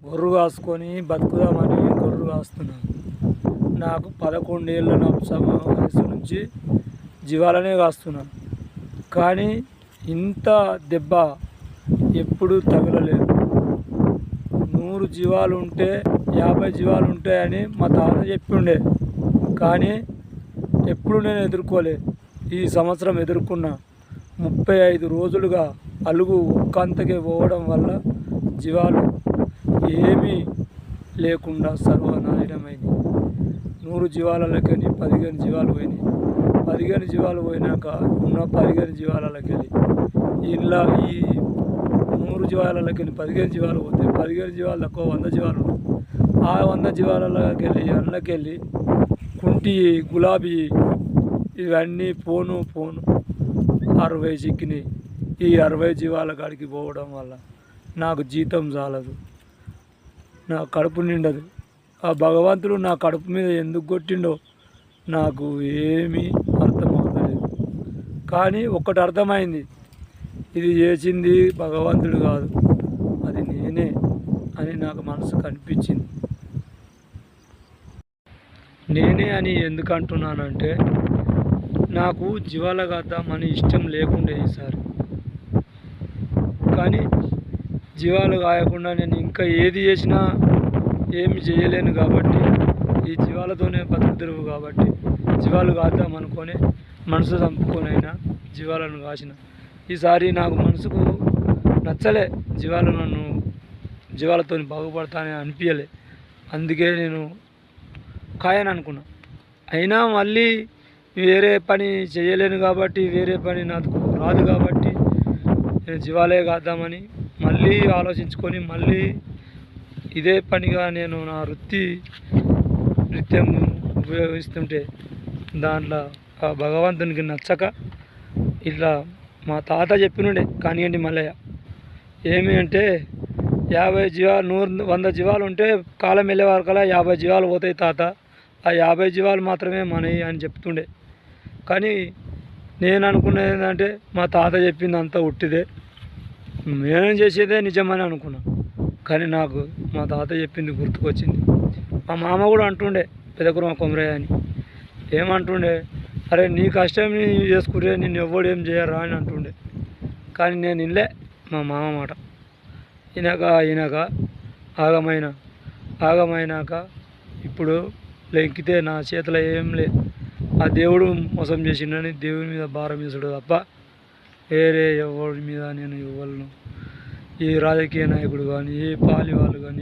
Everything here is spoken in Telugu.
గొర్రు కాసుకొని బతుకుదామని గొర్రు కాస్తున్నాను. నాకు 11 ఏళ్ళ వయసు నుంచి జీవాలనే కాస్తున్నాను. కానీ ఇంత దెబ్బ ఎప్పుడూ తగలలేదు. 100 జీవాలు ఉంటే 50 జీవాలు ఉంటాయని మా తాత చెప్పిండే, కానీ ఎప్పుడు నేను ఎదుర్కోలేదు. ఈ సంవత్సరం ఎదుర్కొన్నా. 35 రోజులుగా అలుగు ఒక్కంతకే పోవడం వల్ల జీవాలు ఏమీ లేకుండా సర్వనాశనమైంది. 100 జీవాలకెళ్ళి 15 జీవాలు పోయినాయి. 15 జీవాలు పోయినాక ఉన్న 15 జీవాలకెళ్ళి ఇలా ఈ 100 జీవాలకెళ్ళి 15 జీవాలు పోతే 15 జీవాలు తక్కువ 100 జీవాలు ఉన్నాయి. ఆ 100 జీవాలకెళ్ళి అందులోకెళ్ళి కుంటి, గులాబీ ఇవన్నీ పోను 60 చిక్కినాయి. ఈ 60 జీవాల కాడికి పోవడం వల్ల నాకు జీతం చాలదు, నా కడుపు నిండదు. ఆ భగవంతుడు నా కడుపు మీద ఎందుకు కొట్టిండో నాకు ఏమీ అర్థమవుతలేదు. కానీ ఒక్కటి అర్థమైంది, ఇది చేసింది భగవంతుడు కాదు, అది నేనే అని నాకు మనసుకు అనిపించింది. నేనే అని ఎందుకు అంటున్నానంటే, నాకు జీవాల కాద్దామని ఇష్టం లేకుండే ఈసారి. కానీ జీవాలు కాయకుండా నేను ఇంకా ఏది చేసినా ఏమి చేయలేను కాబట్టి, ఈ జీవాలతోనే బతుకుతురువు కాబట్టి జీవాలు కాద్దామనుకొని మనసు చంపుకొని అయినా జీవాలను కాసిన. ఈసారి నాకు మనసుకు నచ్చలే, జీవాలతో బాగుపడతానని అనిపించలే. అందుకే నేను కాయని అనుకున్నా. అయినా మళ్ళీ వేరే పని చేయలేను కాబట్టి, వేరే పని నాకు రాదు కాబట్టి నేను జీవాలే కాద్దామని మళ్ళీ ఆలోచించుకొని మళ్ళీ ఇదే పనిగా నేను నా నృత్యం ఉపయోగిస్తుంటే దాంట్లో ఆ భగవంతునికి నచ్చక ఇట్లా మా తాత చెప్పినుండే కానివ్వండి మల్లయ్య, ఏమి అంటే 50 జీవాలు 100 జీవాలు ఉంటే కాలం వెళ్ళే వరకల్లా 50 జీవాలు పోతాయి తాత, ఆ 50 జీవాలు మాత్రమే మనవి అని చెప్తుండే. కానీ నేను అనుకున్నది ఏంటంటే మా తాత చెప్పింది అంతా ఉట్టిదే, నేను చేసేదే నిజమని అనుకున్నా. కానీ నాకు మా తాత చెప్పింది గుర్తుకొచ్చింది. మా మామ కూడా అంటుండే, పెదకుర్మ కొమరయ్య అని ఏమంటుండే, అరే నీ కష్టం నీ చేసుకుంటే నిన్ను ఎవ్వడు ఏం చేయరా అని అంటుండే. కానీ నేను ఇల్లే మా మామ మాట. ఈయనక ఆగమైనాక ఇప్పుడు లెక్కితే నా చేతిలో ఏం లేదు. ఆ దేవుడు మోసం చేసిండని దేవుని మీద భారం వేసుడు తప్ప వేరే ఎవరి మీద నేను ఎవరిను, ఏ రాజకీయ నాయకుడు కానీ, ఏ పాలి వాళ్ళు కానీ